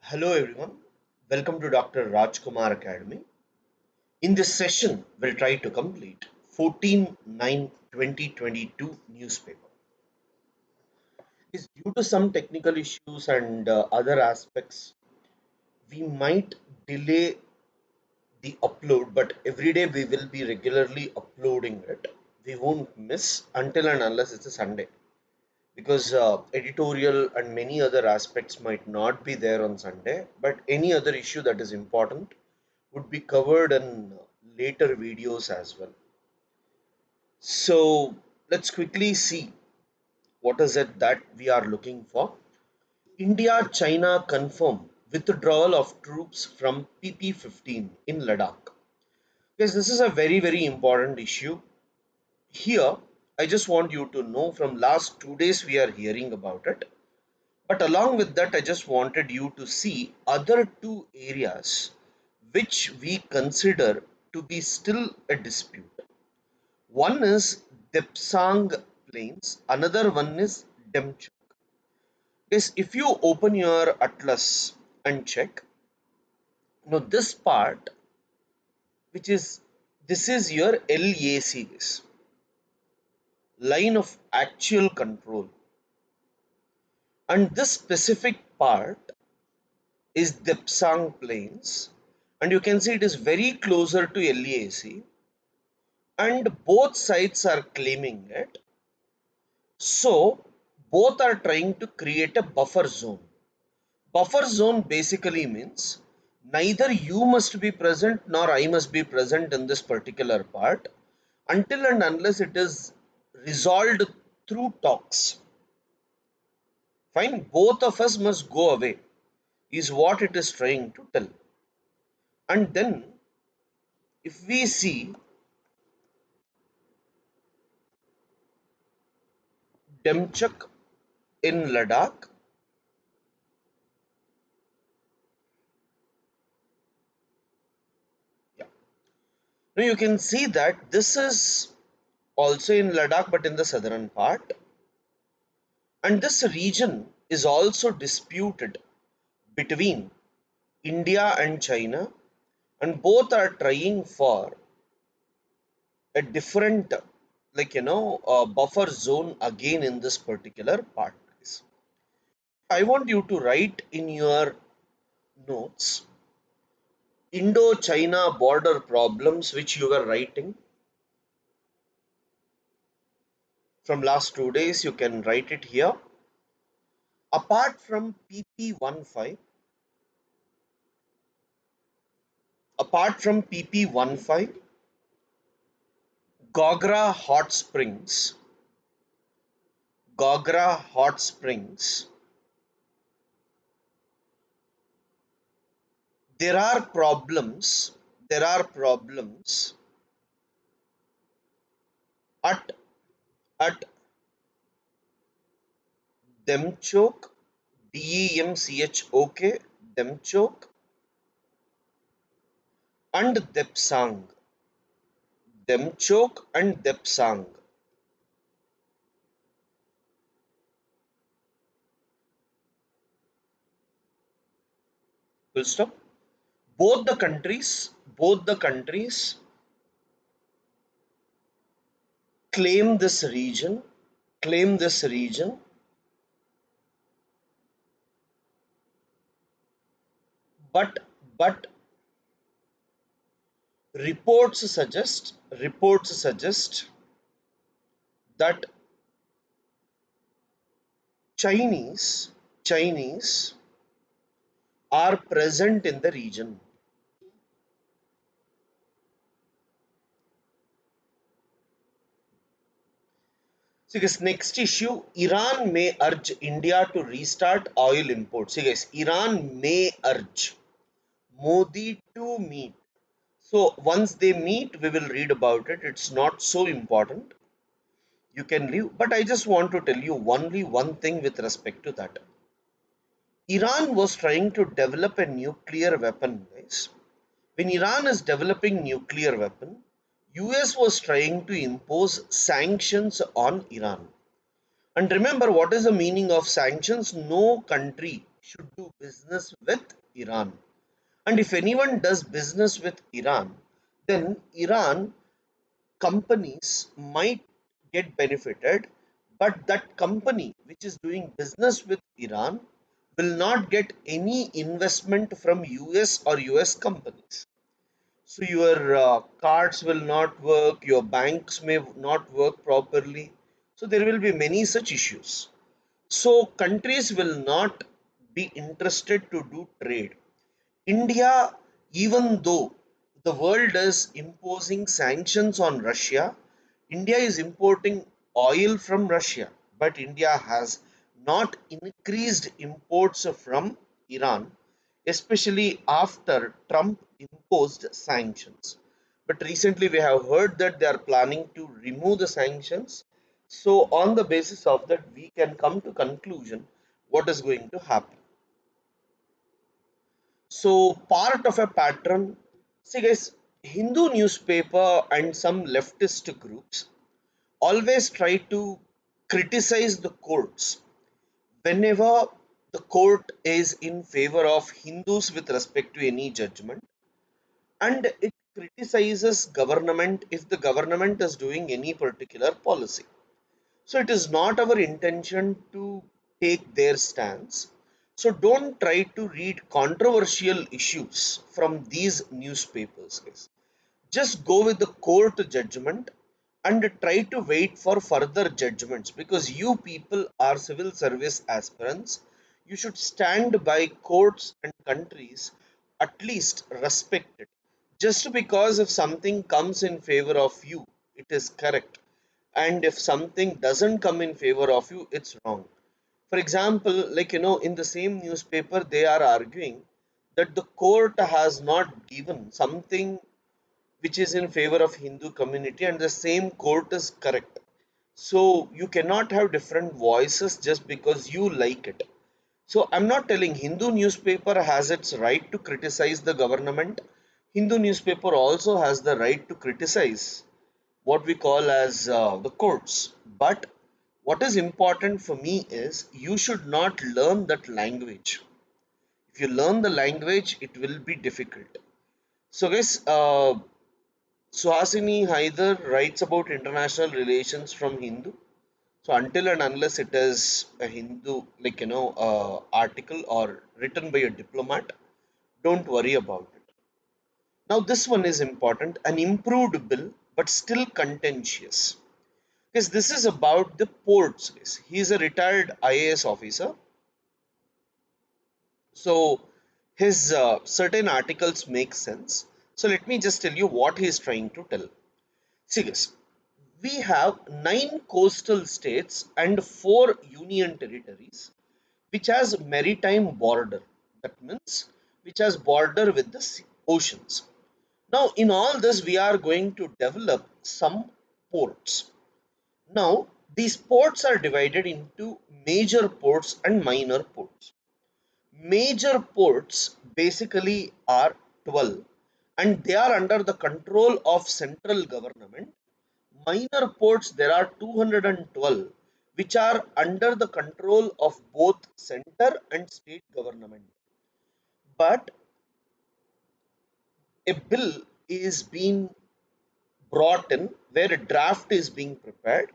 Hello everyone, welcome to Dr. Rajkumar Academy. In this session, we'll try to complete 14/9/2022 newspaper. Is due to some technical issues and other aspects, we might delay the upload, but every day we will be regularly uploading it. We won't miss until and unless it's a Sunday, because editorial and many other aspects might not be there on Sunday, but any other issue that is important would be covered in later videos as well. So let's quickly see what is it that we are looking for. India China confirm withdrawal of troops from PP-15 in Ladakh. Because this is a very important issue. Here, I just want you to know from last 2 days we are hearing about it. But along with that, I just wanted you to see other two areas which we consider to be still a dispute. One is Depsang Plains, another one is Demchok. Is if you open your atlas and check, this part, which is this is your LAC, this line of actual control, and this specific part is Depsang Plains, and you can see it is very closer to LAC, and both sides are claiming it. So both are trying to create a buffer zone. Buffer zone basically means neither you must be present nor I must be present in this particular part until and unless it is resolved through talks. Fine, both of us must go away is what it is trying to tell. And then if we see Demchak in Ladakh, yeah. Now you can see that this is also in Ladakh but in the southern part, and this region is also disputed between India and China, and both are trying for a different, buffer zone again in this particular part. I want you to write in your notes Indo-China border problems which you were writing from last 2 days. You can write it here. Apart from PP15, apart from PP15, Gogra Hot Springs, Gogra Hot Springs, there are problems, there are problems at at Demchok, Demchok, Demchok and Depsang, Demchok and Depsang. Full stop. Both the countries claim this region, claim this region, but reports suggest that Chinese are present in the region. So guys, next issue, Iran may urge India to restart oil imports. See guys, Iran may urge Modi to meet. So once they meet, we will read about it. It's not so important. You can leave. But I just want to tell you only one thing with respect to that. Iran was trying to develop a nuclear weapon, guys. When Iran is developing nuclear weapon, US was trying to impose sanctions on Iran. And remember, what is the meaning of sanctions? No country should do business with Iran. And if anyone does business with Iran, then Iran companies might get benefited, but that company which is doing business with Iran will not get any investment from US or US companies. So your cards will not work, your banks may not work properly. So there will be many such issues. So countries will not be interested to do trade. India, even though the world is imposing sanctions on Russia, India is importing oil from Russia, but India has not increased imports from Iran, especially after Trump imposed sanctions. But recently we have heard that they are planning to remove the sanctions. So on the basis of that, we can come to conclusion what is going to happen. So part of a pattern, see guys, Hindu newspaper and some leftist groups always try to criticize the courts whenever the court is in favor of Hindus with respect to any judgment, and it criticizes government if the government is doing any particular policy. So it is not our intention to take their stance. So don't try to read controversial issues from these newspapers, guys. Just go with the court judgment and try to wait for further judgments, because you people are civil service aspirants. You should stand by courts and countries, at least respect it. Just because if something comes in favor of you, it is correct, and if something doesn't come in favor of you, it's wrong. For example, like in the same newspaper they are arguing that the court has not given something which is in favor of Hindu community, and the same court is correct. So you cannot have different voices just because you like it. So I'm not telling Hindu newspaper has its right to criticize the government. Hindu newspaper also has the right to criticize what we call as the courts. But what is important for me is you should not learn that language. If you learn the language, it will be difficult. So, guys, Suhasini Haidar writes about international relations from Hindu. So, until and unless it is a Hindu, like article or written by a diplomat, don't worry about it. Now, this one is important, an improved bill, but still contentious. Because this is about the ports. He is a retired IAS officer, so his certain articles make sense. So let me just tell you what he is trying to tell. See guys, we have 9 coastal states and 4 union territories which has maritime border. That means which has border with the oceans. Now in all this we are going to develop some ports. Now, these ports are divided into major ports and minor ports. Major ports basically are 12, and they are under the control of central government. Minor ports, there are 212 which are under the control of both center and state government. But a bill is being brought in where a draft is being prepared,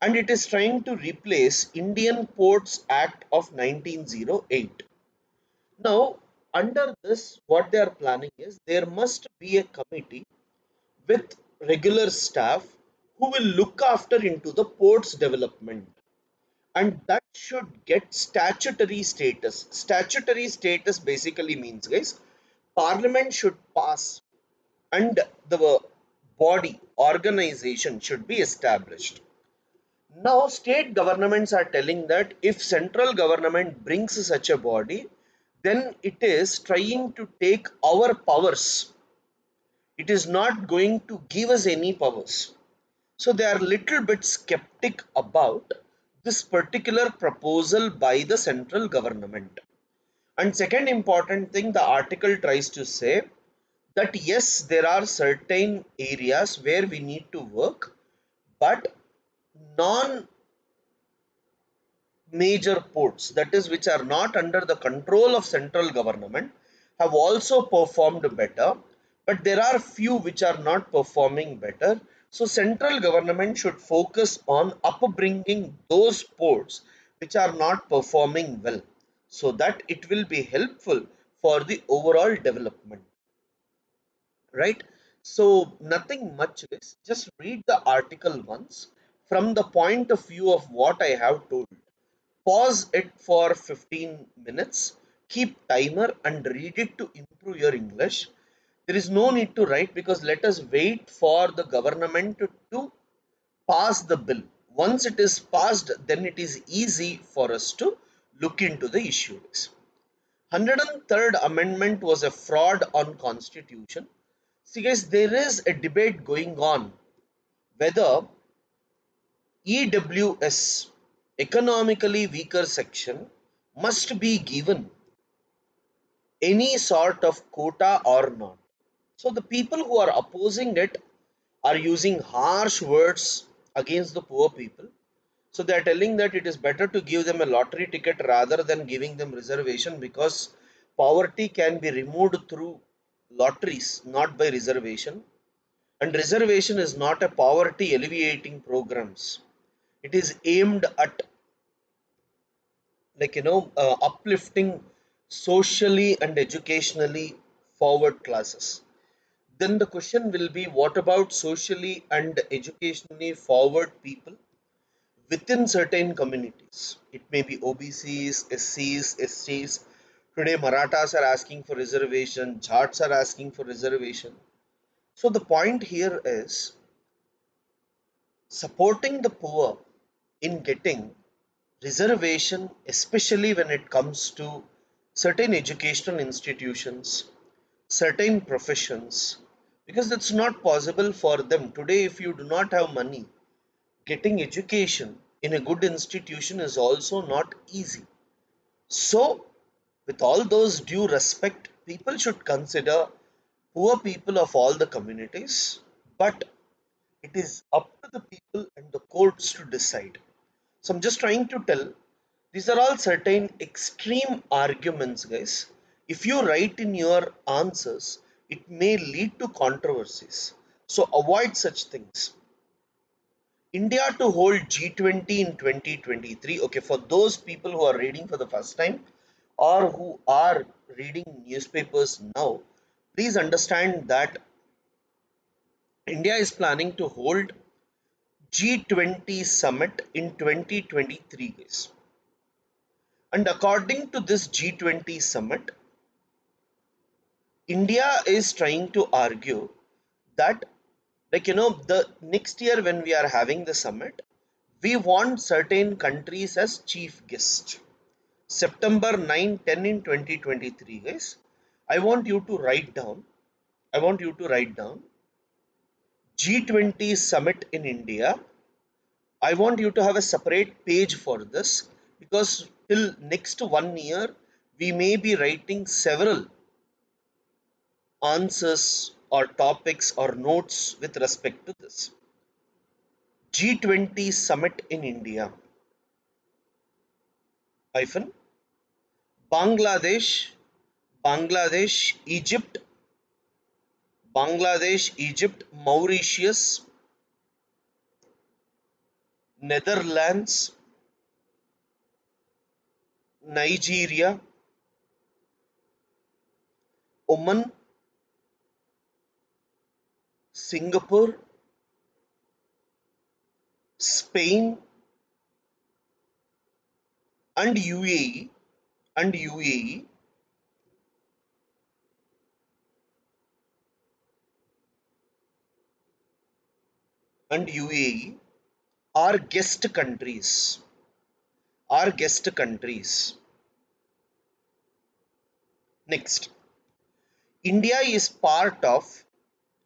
and it is trying to replace Indian Ports Act of 1908. Now, under this, what they are planning is there must be a committee with regular staff who will look after into the ports development, and that should get statutory status. Statutory status basically means, guys, Parliament should pass and the body organization should be established. Now, state governments are telling that if central government brings such a body, then it is trying to take our powers. It is not going to give us any powers. So they are little bit skeptic about this particular proposal by the central government. And second important thing, the article tries to say that yes, there are certain areas where we need to work, but non major ports, that is, which are not under the control of central government, have also performed better, but there are few which are not performing better. So central government should focus on upbringing those ports which are not performing well, so that it will be helpful for the overall development, right? So nothing much is, just read the article once from the point of view of what I have told. Pause it for 15 minutes, keep timer and read it to improve your English. There is no need to write, because let us wait for the government to pass the bill. Once it is passed, then it is easy for us to look into the issues. 103rd amendment was a fraud on constitution. See guys, there is a debate going on whether EWS, economically weaker section, must be given any sort of quota or not. So the people who are opposing it are using harsh words against the poor people. So they are telling that it is better to give them a lottery ticket rather than giving them reservation, because poverty can be removed through lotteries, not by reservation. And reservation is not a poverty alleviating programs. It is aimed at, uplifting socially and educationally forward classes. Then the question will be, what about socially and educationally forward people within certain communities? It may be OBCs, SCs, STs. Today Marathas are asking for reservation, Jats are asking for reservation. So the point here is supporting the poor in getting reservation, especially when it comes to certain educational institutions, certain professions, because it's not possible for them. Today, if you do not have money, getting education in a good institution is also not easy. So, with all those due respect, people should consider poor people of all the communities, but it is up to the people and the courts to decide. So I'm just trying to tell, these are all certain extreme arguments, guys. If you write in your answers, it may lead to controversies. So avoid such things. India to hold G20 in 2023. Okay, for those people who are reading for the first time or who are reading newspapers now, please understand that India is planning to hold G20 summit in 2023, guys. And according to this G20 summit, India is trying to argue that, the next year when we are having the summit, we want certain countries as chief guest. September 9, 10 in 2023, guys. I want you to write down, I want you to write down G20 summit in India. I want you to have a separate page for this, because till next 1 year, we may be writing several answers or topics or notes with respect to this. G20 summit in India, hyphen, Bangladesh, Egypt, Mauritius, Netherlands, Nigeria, Oman, Singapore, Spain, and UAE, and UAE, and UAE are guest countries. Are guest countries. Next, India is part of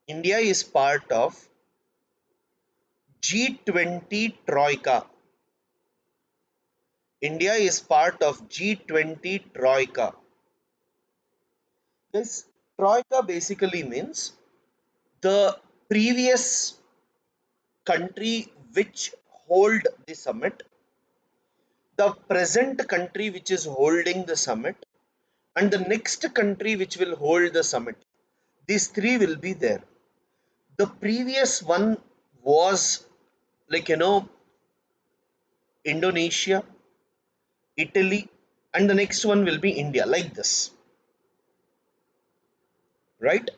India is part of G20 Troika. India is part of G20 Troika. This Troika basically means the previous country which hold the summit. the present country which is holding the summit, and the next country which will hold the summit. These three will be there. The previous one was, like, Indonesia, Italy, and the next one will be India, like this, right?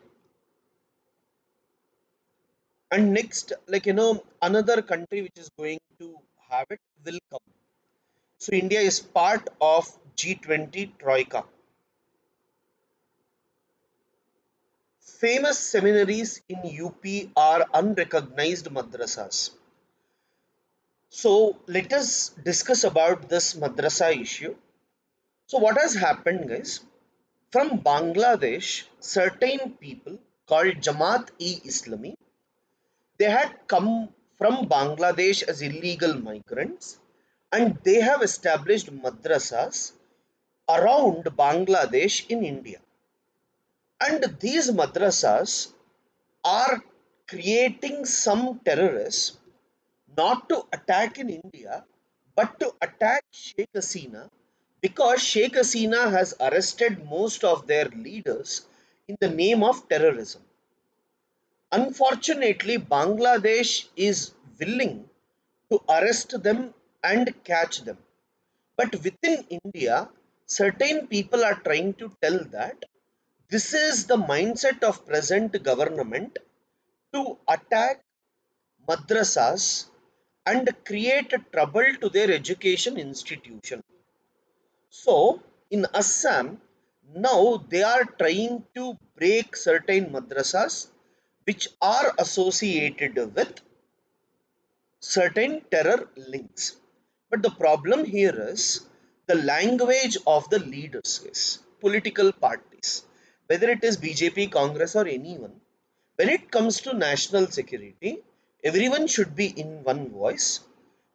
And next, like, another country which is going to have it will come. So India is part of G20 Troika. Famous seminaries in UP are unrecognized madrasas. So let us discuss about this madrasa issue. So what has happened, guys? From Bangladesh, certain people called Jamaat-e-Islami, they had come from Bangladesh as illegal migrants, and they have established madrasas around Bangladesh in India. And these madrasas are creating some terrorists not to attack in India but to attack Sheikh Hasina, because Sheikh Hasina has arrested most of their leaders in the name of terrorism. Unfortunately, Bangladesh is willing to arrest them and catch them. But within India, certain people are trying to tell that this is the mindset of present government to attack madrasas and create trouble to their education institution. So in Assam, now they are trying to break certain madrasas which are associated with certain terror links. But the problem here is the language of the leaders, is political parties, whether it is BJP, Congress, or anyone. When it comes to national security, everyone should be in one voice.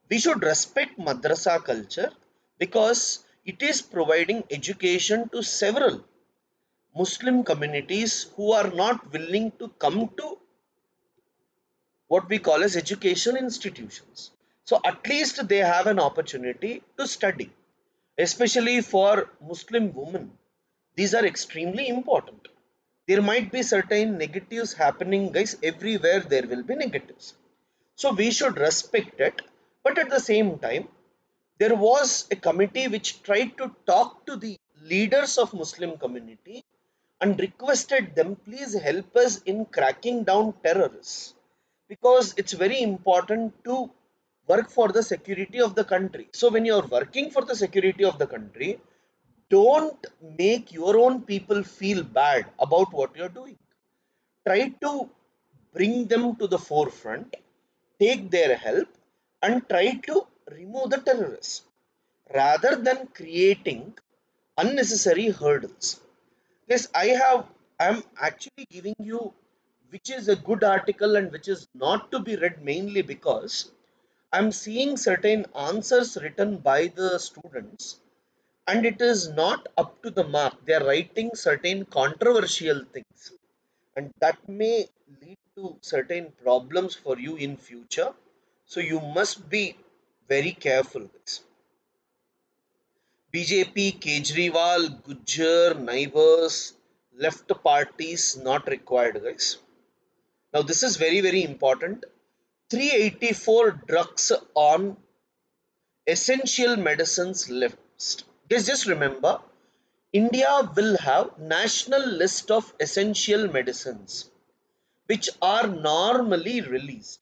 We should respect madrasa culture because it is providing education to several Muslim communities who are not willing to come to what we call as education institutions. So at least they have an opportunity to study, especially for Muslim women. These are extremely important. There might be certain negatives happening, guys. Everywhere there will be negatives. So we should respect it. But at the same time, there was a committee which tried to talk to the leaders of Muslim community and requested them, please help us in cracking down terrorists, because it's very important to work for the security of the country. So when you're working for the security of the country, don't make your own people feel bad about what you're doing. Try to bring them to the forefront, take their help, and try to remove the terrorists rather than creating unnecessary hurdles. Yes, I'm actually giving you which is a good article and which is not to be read, mainly because I'm seeing certain answers written by the students and it is not up to the mark. They are writing certain controversial things, and that may lead to certain problems for you in future. So you must be very careful with this. BJP, Kejriwal, Gujjar, neighbors, left parties not required, guys. Now this is very very important. 384 drugs on essential medicines list. Guys, just remember, India will have national list of essential medicines which are normally released.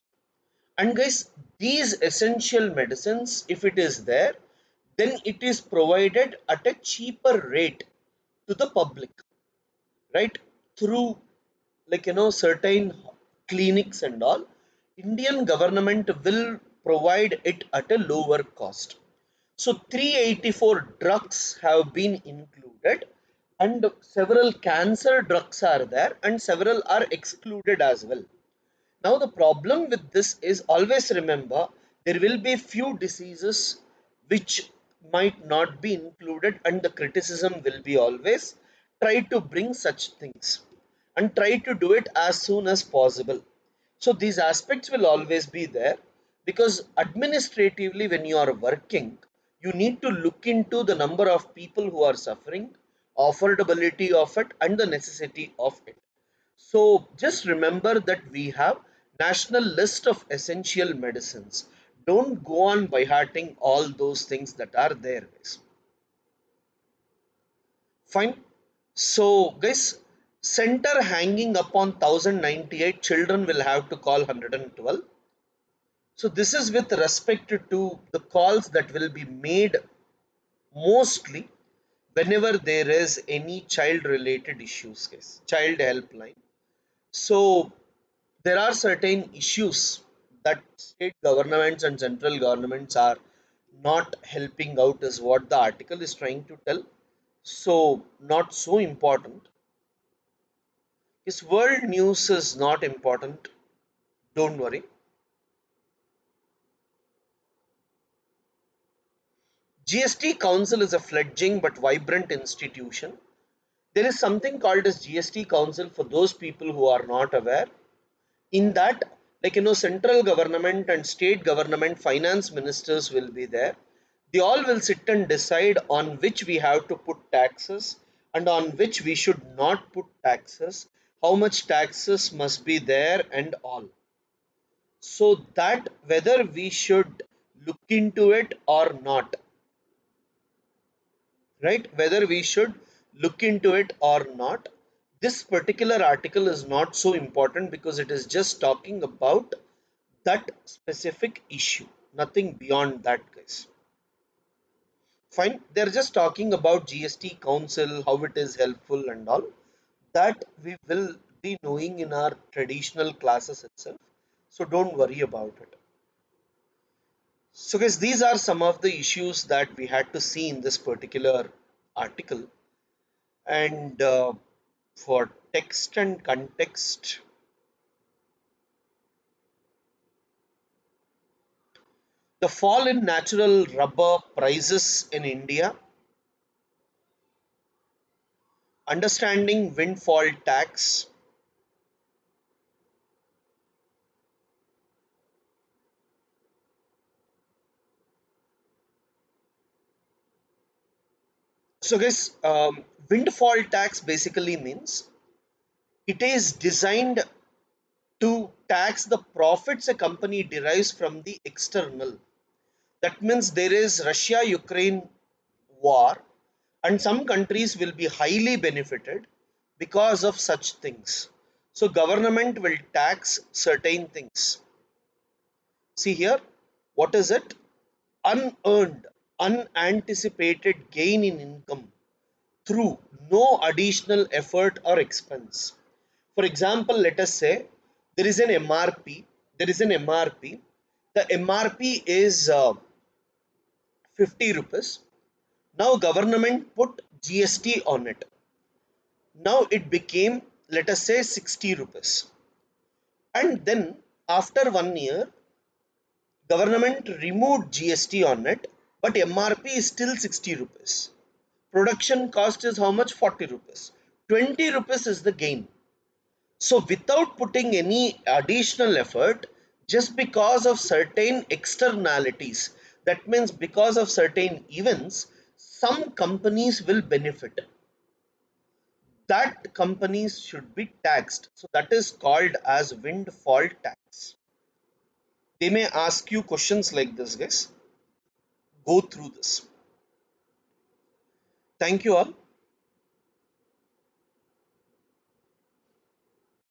And guys, these essential medicines, if it is there, then it is provided at a cheaper rate to the public, right? Through, like, certain clinics and all. Indian government will provide it at a lower cost. So 384 drugs have been included, and several cancer drugs are there and several are excluded as well. Now the problem with this is, always remember, there will be few diseases which might not be included, and the criticism will be always try to bring such things and try to do it as soon as possible. So these aspects will always be there, because administratively when you are working, You need to look into the number of people who are suffering, affordability of it, and the necessity of it. So just remember that we have national list of essential medicines. Don't go on by hearting all those things that are there, guys. Fine. So, guys, center hanging upon 1098, children will have to call 112. So, this is with respect to the calls that will be made mostly whenever there is any child related issues, guys. Child helpline. So, there are certain issues that state governments and central governments are not helping out, is what the article is trying to tell. So, not so important. His world news is not important. Don't worry. GST Council is a fledgling but vibrant institution. There is something called as GST Council for those people who are not aware. In that, central government and state government finance ministers will be there. They all will sit and decide on which we have to put taxes and on which we should not put taxes, how much taxes must be there, and all. So that whether we should look into it or not, right? Whether we should look into it or not, this particular article is not so important because it is just talking about that specific issue, nothing beyond that, guys. Fine, they're just talking about GST Council, how it is helpful and all. That we will be knowing in our traditional classes itself. So don't worry about it. So, guys, these are some of the issues that we had to see in this particular article. And for text and context, the fall in natural rubber prices in India, understanding windfall tax. So, guys, windfall tax basically means it is designed to tax the profits a company derives from the external. That means there is Russia Ukraine war, and some countries will be highly benefited because of such things. So government will tax certain things. See here, what is it? Unearned, unanticipated gain in income through no additional effort or expense. For example, let us say there is an MRP. There is an MRP. The MRP is 50 rupees. Now government put GST on it. Now it became, let us say, 60 rupees. And then after 1 year, government removed GST on it, but MRP is still 60 rupees. Production cost is how much? 40 rupees. 20 rupees is the gain. So without putting any additional effort, just because of certain externalities, that means because of certain events, some companies will benefit. That companies should be taxed. So that is called as windfall tax. They may ask you questions like this, guys. Go through this. Thank you all.